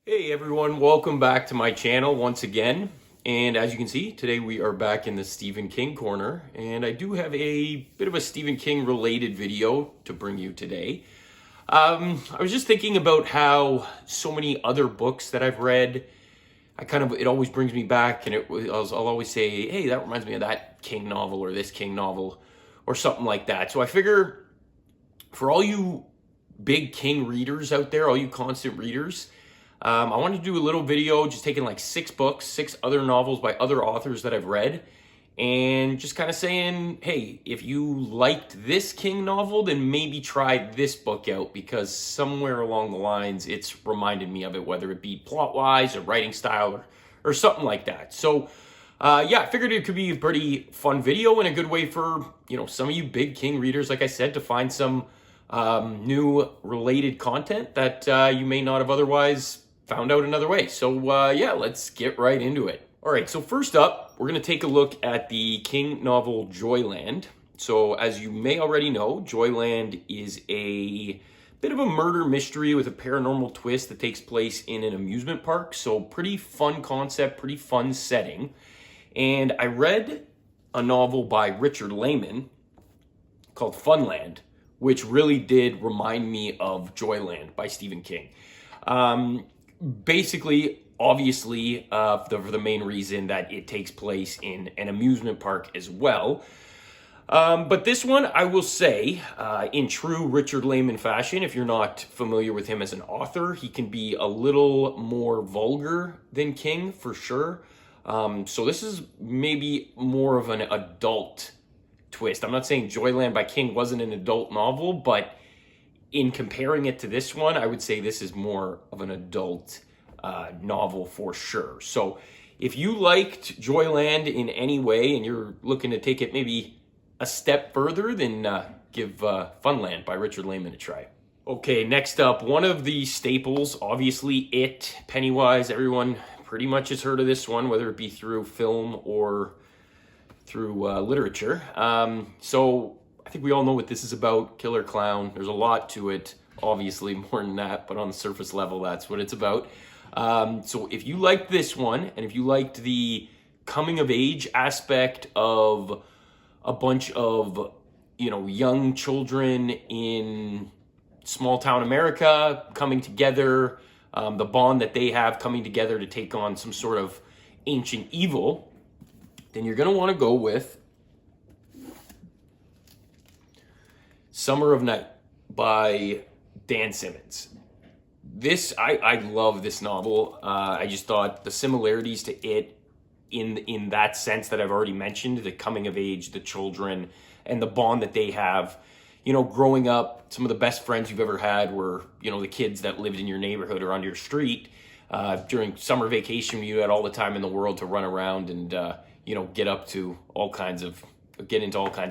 Hey everyone, welcome back to my channel once again. And as you can see, today we are back in the Stephen King corner. And I do have a bit of a Stephen King related video to bring you today. I was just thinking about how so many other books that I've read, it always brings me back, and I'll always say, hey, that reminds me of that King novel or this King novel or something like that. So I figure for all you big King readers out there, all you constant readers, I wanted to do a little video just taking like 6 books, 6 other novels by other authors that I've read, and just kind of saying, hey, if you liked this King novel, then maybe try this book out, because somewhere along the lines it's reminded me of it, whether it be plot-wise or writing style or something like that. So yeah, I figured it could be a pretty fun video and a good way for, some of you big King readers, like I said, to find some new related content that you may not have otherwise found out another way. So yeah, let's get right into it. All right, so first up, we're going to take a look at the King novel Joyland. So as you may already know, Joyland is a bit of a murder mystery with a paranormal twist that takes place in an amusement park. So pretty fun concept, pretty fun setting. And I read a novel by Richard Lehman called Funland, which really did remind me of Joyland by Stephen King. Basically, obviously, for the main reason that it takes place in an amusement park as well. But this one, I will say, in true Richard Lehman fashion, if you're not familiar with him as an author, he can be a little more vulgar than King, for sure. So this is maybe more of an adult twist. I'm not saying Joyland by King wasn't an adult novel, but in comparing it to this one, I would say this is more of an adult novel for sure. So if you liked Joyland in any way and you're looking to take it maybe a step further, then give Funland by Richard Lehman a try. Okay, next up, one of the staples, obviously It, Pennywise. Everyone pretty much has heard of this one, whether it be through film or through literature. So I think we all know what this is about. Killer clown. There's a lot to it, obviously more than that, but on the surface level, that's what it's about. So if you liked this one, and if you liked the coming of age aspect of a bunch of, young children in small town America coming together, the bond that they have coming together to take on some sort of ancient evil, then you're going to want to go with Summer of Night by Dan Simmons. I love this novel. I just thought the similarities to It in that sense that I've already mentioned, the coming of age, the children, and the bond that they have. Growing up, some of the best friends you've ever had were, the kids that lived in your neighborhood or on your street. During summer vacation, you had all the time in the world to run around and, get into all kinds of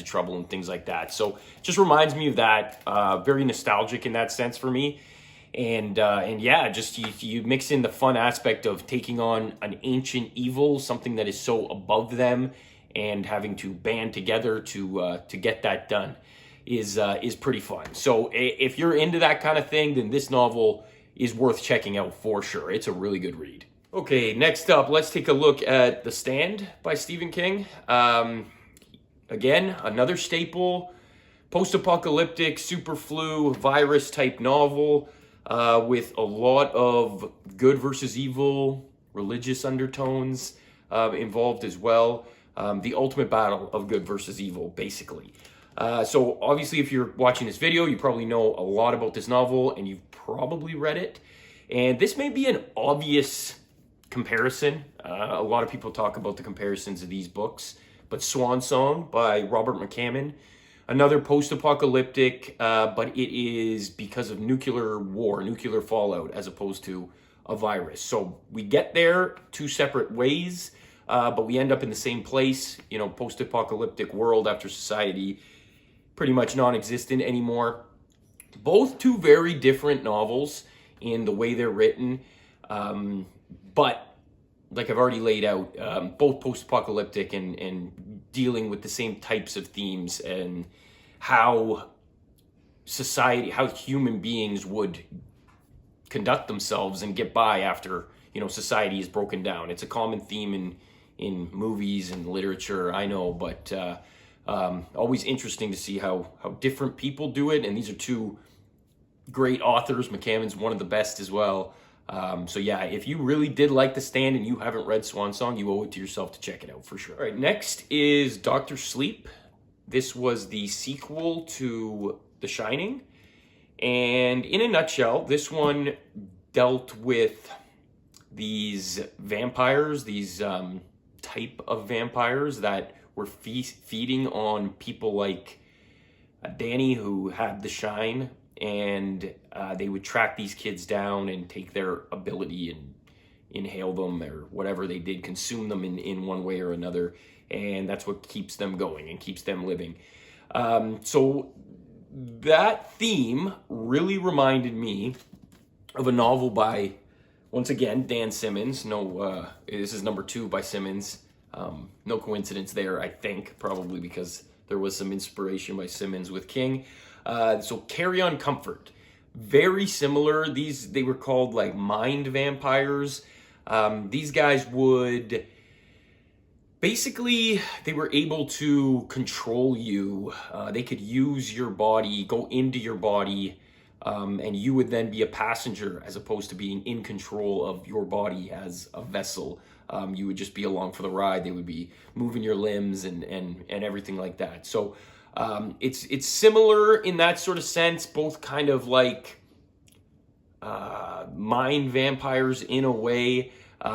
trouble and things like that. So it just reminds me of that. Very nostalgic in that sense for me. And yeah, just you mix in the fun aspect of taking on an ancient evil, something that is so above them, and having to band together to get that done is pretty fun. So if you're into that kind of thing, then this novel is worth checking out for sure. It's a really good read. Okay, next up, let's take a look at The Stand by Stephen King. Again, another staple, post-apocalyptic, super flu, virus-type novel with a lot of good versus evil, religious undertones involved as well. The ultimate battle of good versus evil, basically. So obviously, if you're watching this video, you probably know a lot about this novel, and you've probably read it. And this may be an obvious comparison. A lot of people talk about the comparisons of these books. But Swan by Robert McCammon, another post-apocalyptic, but it is because of nuclear war, nuclear fallout, as opposed to a virus. So we get there 2 separate ways, but we end up in the same place, post-apocalyptic world after society pretty much non-existent anymore. Both 2 very different novels in the way they're written, but like I've already laid out, both post-apocalyptic and dealing with the same types of themes and how human beings would conduct themselves and get by after, you know, society is broken down. It's a common theme in movies and literature, I know, but always interesting to see how different people do it. And these are two great authors. McCammon's one of the best as well. So yeah, if you really did like The Stand and you haven't read Swan Song, you owe it to yourself to check it out for sure. All right, next is Dr. Sleep. This was the sequel to The Shining. And in a nutshell, this one dealt with these vampires, these type of vampires that were feeding on people like Danny, who had the shine, and they would track these kids down and take their ability and inhale them or whatever they did, consume them in one way or another, and that's what keeps them going and keeps them living. So that theme really reminded me of a novel by, once again, Dan Simmons. No, this is number 2 by Simmons. No coincidence there, I think, probably because there was some inspiration by Simmons with King. So Carrion Comfort, very similar. They were called like mind vampires. These guys would basically, they were able to control you. They could use your body, go into your body, and you would then be a passenger as opposed to being in control of your body as a vessel. You would just be along for the ride. They would be moving your limbs and everything like that. So it's similar in that sort of sense, both kind of like mind vampires in a way,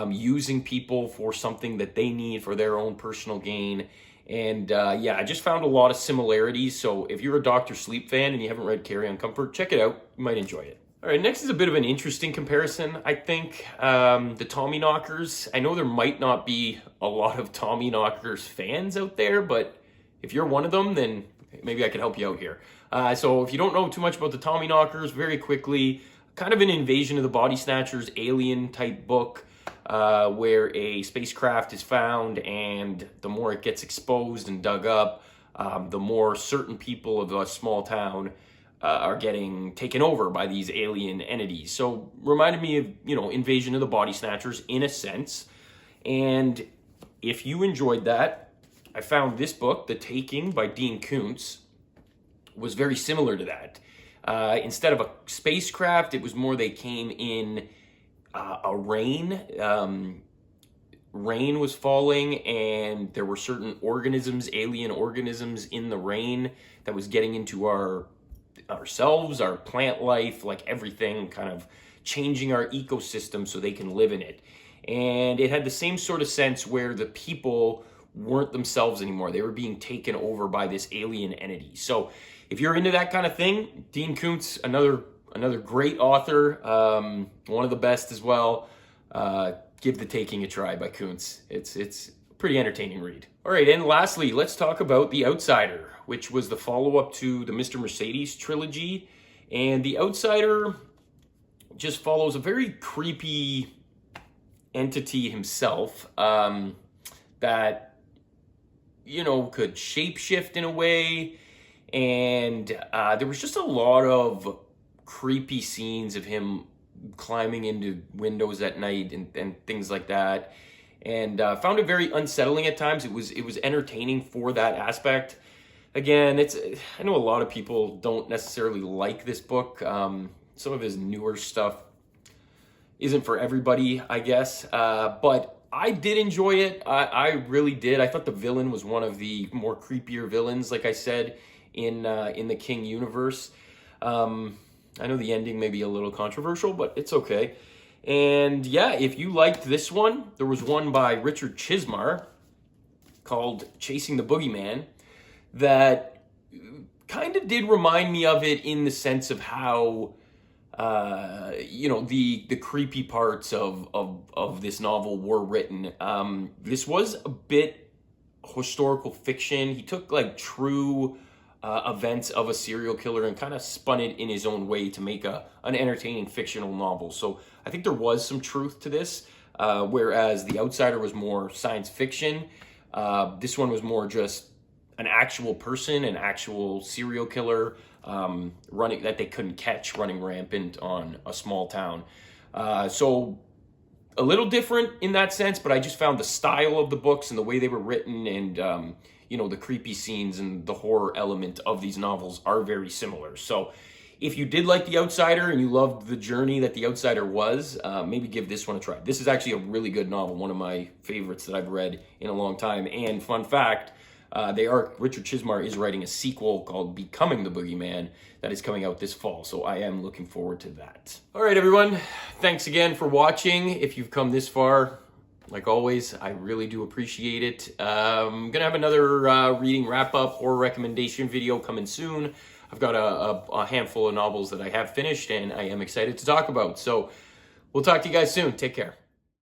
using people for something that they need for their own personal gain. And yeah, I just found a lot of similarities. So if you're a Dr. Sleep fan and you haven't read Carrion Comfort, check it out. You might enjoy it. All right, next is a bit of an interesting comparison, I think. The Tommyknockers. I know there might not be a lot of Tommyknockers fans out there, but if you're one of them, then maybe I could help you out here. So if you don't know too much about the Tommyknockers, very quickly, kind of an Invasion of the Body Snatchers alien type book, where a spacecraft is found, and the more it gets exposed and dug up, the more certain people of a small town are getting taken over by these alien entities. So reminded me of, you know, Invasion of the Body Snatchers in a sense. And if you enjoyed that, I found this book, The Taking by Dean Koontz, was very similar to that. Instead of a spacecraft, it was more they came in a rain. Rain was falling, and there were certain organisms, alien organisms in the rain that was getting into ourselves, our plant life, like everything, kind of changing our ecosystem so they can live in it. And it had the same sort of sense where the people weren't themselves anymore. They were being taken over by this alien entity. So if you're into that kind of thing, Dean Koontz, another great author, one of the best as well. Give The Taking a try by Koontz. It's a pretty entertaining read. All right, and lastly, let's talk about The Outsider, which was the follow-up to the Mr. Mercedes trilogy. And The Outsider just follows a very creepy entity himself, that, you know, could shapeshift in a way. And there was just a lot of creepy scenes of him climbing into windows at night and things like that. And found it very unsettling at times. It was entertaining for that aspect. Again, I know a lot of people don't necessarily like this book. Some of his newer stuff isn't for everybody, I guess. But I did enjoy it. I really did. I thought the villain was one of the more creepier villains, like I said, in the King universe. I know the ending may be a little controversial, but it's okay. And yeah, if you liked this one, there was one by Richard Chismar called Chasing the Boogeyman that kind of did remind me of it in the sense of how, you know, the creepy parts of this novel were written. This was a bit historical fiction. He took like true events of a serial killer and kind of spun it in his own way to make an entertaining fictional novel. So I think there was some truth to this, whereas The Outsider was more science fiction. This one was more just an actual person, an actual serial killer running that they couldn't catch running rampant on a small town. So a little different in that sense, but I just found the style of the books and the way they were written and, you know, the creepy scenes and the horror element of these novels are very similar. So if you did like The Outsider and you loved the journey that The Outsider was, maybe give this one a try. This is actually a really good novel, one of my favorites that I've read in a long time. And fun fact, Richard Chizmar is writing a sequel called Becoming the Boogeyman that is coming out this fall. So I am looking forward to that. All right, everyone. Thanks again for watching. If you've come this far, like always, I really do appreciate it. I'm going to have another reading wrap-up or recommendation video coming soon. I've got a handful of novels that I have finished and I am excited to talk about. So we'll talk to you guys soon. Take care.